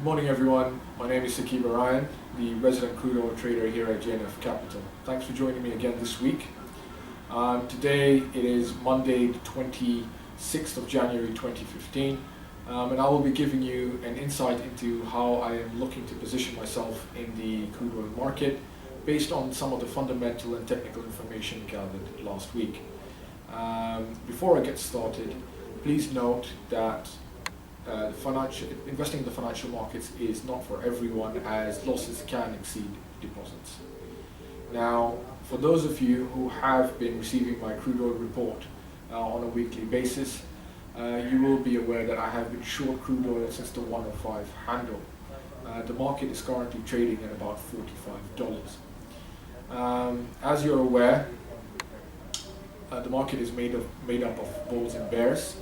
Good morning, everyone. My name is Sakib Ryan, the resident crude oil trader here at JNF Capital. Thanks for joining me again this week. Today it is Monday, the 26th of January 2015, and I will be giving you an insight into how I am looking to position myself in the crude oil market based on some of the fundamental and technical information gathered last week. Before I get started, please note that investing in the financial markets is not for everyone, as losses can exceed deposits. Now, for those of you who have been receiving my crude oil report on a weekly basis, you will be aware that I have been short crude oil since the 105 handle. The market is currently trading at about $45. As you're aware, the market is made up of bulls and bears.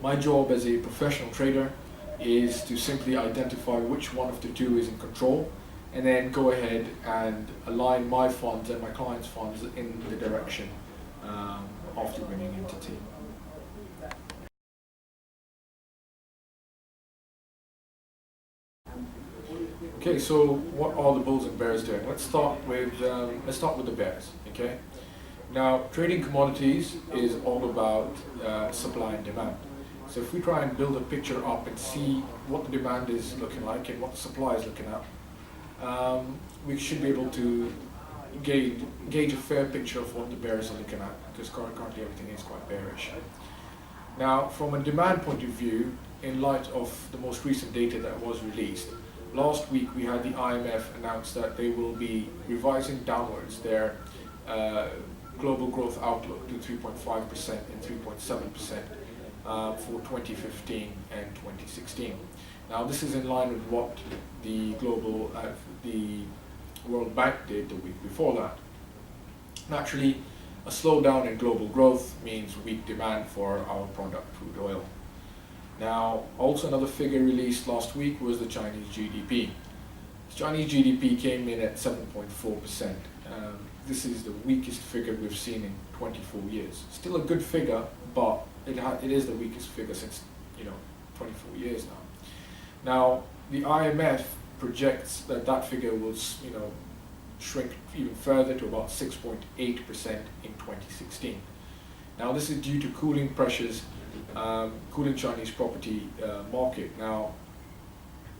My job as a professional trader is to simply identify which one of the two is in control and then go ahead and align my funds and my clients' funds in the direction of the winning entity. Okay, so what are the bulls and bears doing? Let's start with the bears. Okay, now trading commodities is all about supply and demand. So if we try and build a picture up and see what the demand is looking like and what the supply is looking at, we should be able to gauge a fair picture of what the bears are looking at, because currently everything is quite bearish. Now, from a demand point of view, in light of the most recent data that was released, last week we had the IMF announce that they will be revising downwards their global growth outlook to 3.5% and 3.7%. For 2015 and 2016. Now, this is in line with what the World Bank did the week before that. Naturally, a slowdown in global growth means weak demand for our product, crude oil. Now, also another figure released last week was the Chinese GDP. The Chinese GDP came in at 7.4%. This is the weakest figure we've seen in 24 years. Still a good figure, but it is the weakest figure since 24 years now. Now, the IMF projects that figure will shrink even further to about 6.8% in 2016. Now, this is due to cooling pressures, cooling Chinese property market. Now,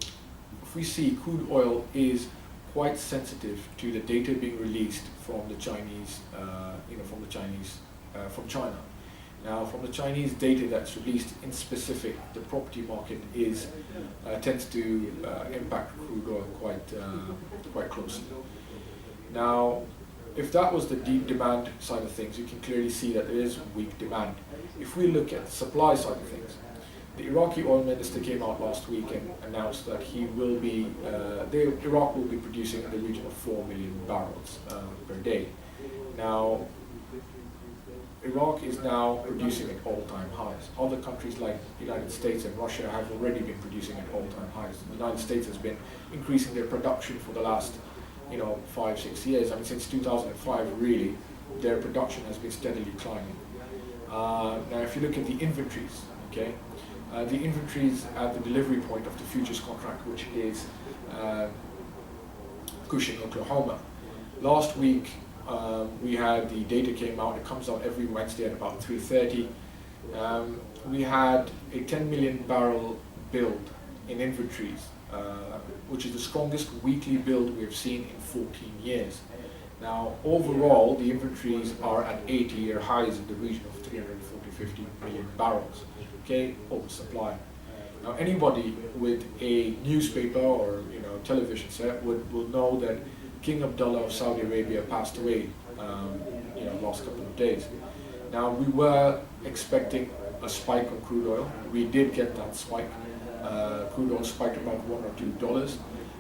if we see, crude oil is quite sensitive to the data being released from the Chinese, from China. Now, from the Chinese data that's released in specific, the property market tends to impact crude oil quite closely. Now, if that was the deep demand side of things, you can clearly see that there is weak demand. If we look at the supply side of things, the Iraqi oil minister came out last week and announced that Iraq will be producing in the region of 4 million barrels per day. Now, Iraq is now producing at all-time highs. Other countries like the United States and Russia have already been producing at all-time highs. The United States has been increasing their production for the last 5-6 years. I mean, since 2005, really, their production has been steadily climbing. Now, if you look at the inventories, okay, the inventories at the delivery point of the futures contract, which is Cushing, Oklahoma. Last week, we had the data came out. It comes out every Wednesday at about 3:30. We had a 10 million barrel build in inventories, which is the strongest weekly build we have seen in 14 years. Now, overall, the inventories are at 80-year highs in the region of 350 million barrels. Okay, oversupply. Now, anybody with a newspaper or television set will know that King Abdullah of Saudi Arabia passed away last couple of days. Now, we were expecting a spike on crude oil. We did get that spike. Crude oil spiked about $1 or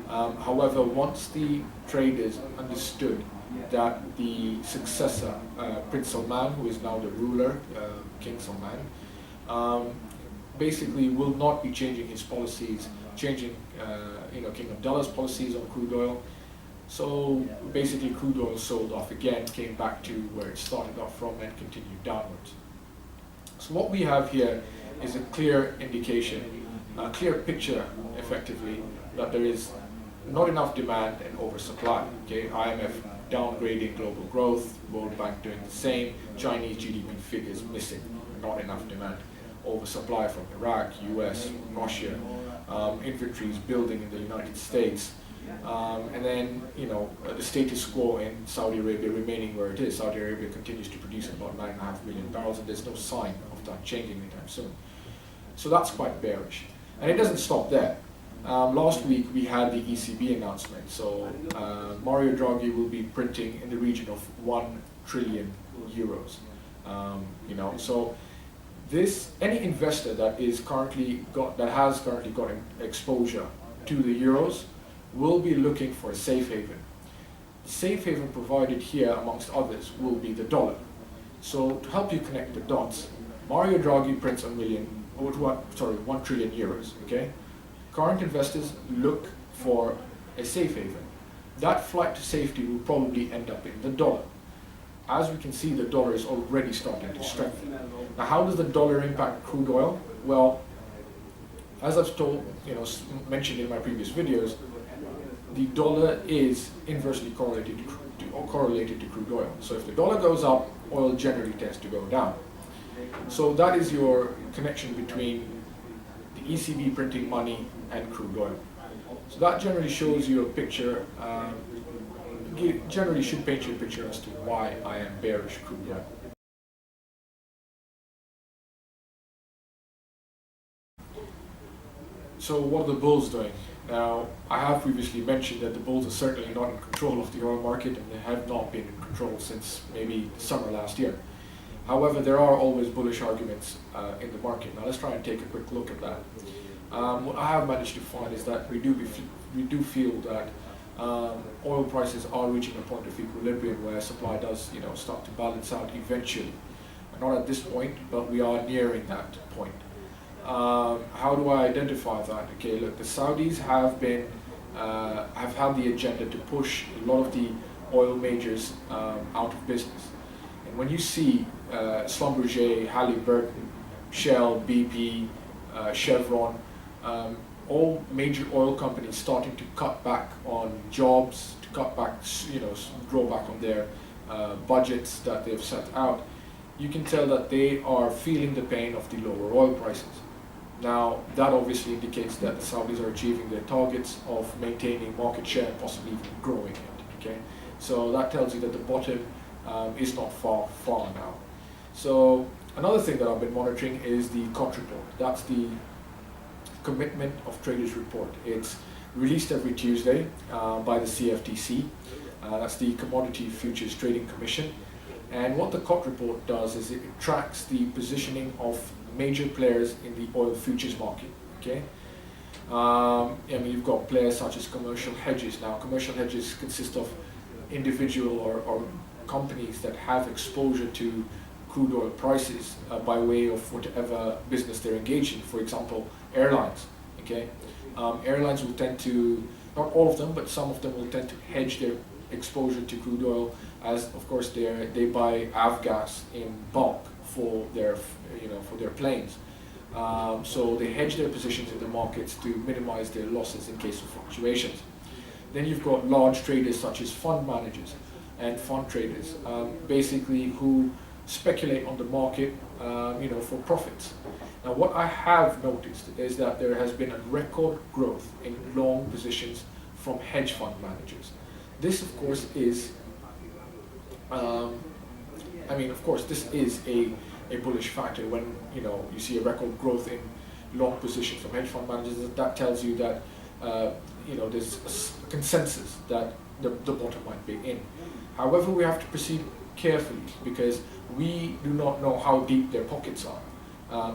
$2. However, once the traders understood that the successor, Prince Salman, who is now the ruler, King Salman, basically will not be changing his policies, changing King Abdullah's policies on crude oil. So basically crude oil sold off again, came back to where it started off from and continued downwards. So what we have here is a clear indication a clear picture, effectively, that there is not enough demand and oversupply. Okay, IMF downgrading global growth, World Bank doing the same, Chinese GDP figures missing, not enough demand, oversupply from Iraq, US, Russia, inventories building in the United States, and then the status quo in Saudi Arabia remaining where it is. Saudi Arabia continues to produce about 9.5 million barrels, and there's no sign of that changing anytime soon. So that's quite bearish, and it doesn't stop there. Last week we had the ECB announcement. So Mario Draghi will be printing in the region of 1 trillion euros. So any investor that has currently got exposure to the euros will be looking for a safe haven. The safe haven provided here, amongst others, will be the dollar. So to help you connect the dots, Mario Draghi prints 1 trillion euros. Okay. Current investors look for a safe haven. That flight to safety will probably end up in the dollar. As we can see, the dollar is already starting to strengthen. Now, how does the dollar impact crude oil? Well, as I've mentioned in my previous videos, the dollar is inversely correlated to crude oil. So if the dollar goes up, oil generally tends to go down. So that is your connection between the ECB printing money and crude oil. So that generally shows you a picture, generally should paint you a picture as to why I am bearish crude oil. So what are the bulls doing? Now, I have previously mentioned that the bulls are certainly not in control of the oil market, and they have not been in control since maybe summer last year. However, there are always bullish arguments in the market. Now let's try and take a quick look at that. What I have managed to find is that we do feel that oil prices are reaching a point of equilibrium where supply does start to balance out eventually. Not at this point, but we are nearing that point. How do I identify that? Okay, look, the Saudis have had the agenda to push a lot of the oil majors out of business. And when you see Schlumberger, Halliburton, Shell, BP, Chevron, all major oil companies starting to cut back on jobs, to cut back, draw back on their budgets that they've set out, you can tell that they are feeling the pain of the lower oil prices. Now, that obviously indicates that the Saudis are achieving their targets of maintaining market share and possibly even growing it. Okay, so that tells you that the bottom is not far now. So another thing that I've been monitoring is the COT report. That's the Commitment of Traders report. It's released every Tuesday by the CFTC. That's the Commodity Futures Trading Commission. And what the COT report does is it tracks the positioning of major players in the oil futures market. Okay, you've got players such as commercial hedges. Now, commercial hedges consist of individual or companies that have exposure to crude oil prices by way of whatever business they're engaged in. For example, airlines. Okay, airlines will tend to, not all of them, but some of them will tend to hedge their exposure to crude oil, as of course they buy avgas in bulk for their planes. So they hedge their positions in the markets to minimize their losses in case of fluctuations. Then you've got large traders such as fund managers and fund traders, basically who speculate on the market, for profits. Now, what I have noticed is that there has been a record growth in long positions from hedge fund managers. This, of course, is, this is a bullish factor. When you see a record growth in long positions from hedge fund managers, that tells you that there's a consensus that the bottom might be in. However, we have to proceed carefully because we do not know how deep their pockets are.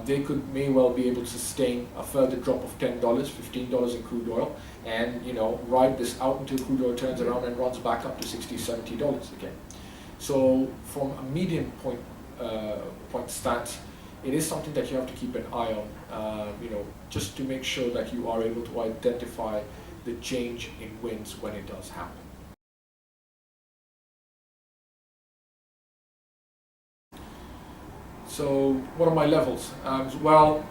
They may well be able to sustain a further drop of $10, $15 in crude oil, and ride this out until crude oil turns around and runs back up to $60, $70 again. So from a medium point stance, it is something that you have to keep an eye on, just to make sure that you are able to identify the change in winds when it does happen. So what are my levels? Well,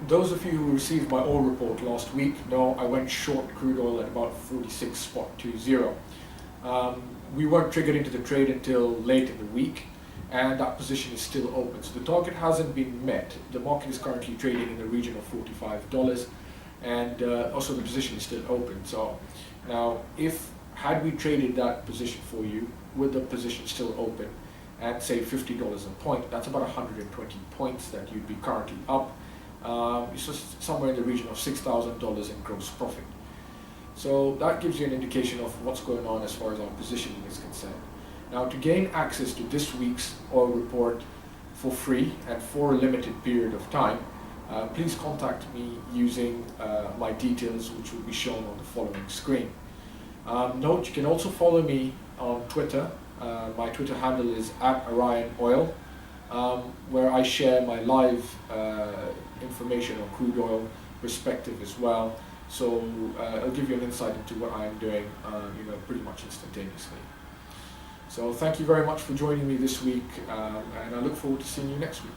those of you who received my oil report last week know I went short crude oil at about 46.20. We weren't triggered into the trade until late in the week, and that position is still open. So the target hasn't been met. The market is currently trading in the region of $45, and also the position is still open. So now, had we traded that position for you with the position still open at say $50 a point, that's about 120 points that you'd be currently up. It's just somewhere in the region of $6,000 in gross profit. So that gives you an indication of what's going on as far as our positioning is concerned. Now, to gain access to this week's oil report for free and for a limited period of time, please contact me using my details, which will be shown on the following screen. Note, you can also follow me on Twitter. My Twitter handle is @OrionOil, where I share my live information on crude oil perspective as well. So it'll give you an insight into what I'm doing, pretty much instantaneously. So thank you very much for joining me this week, and I look forward to seeing you next week.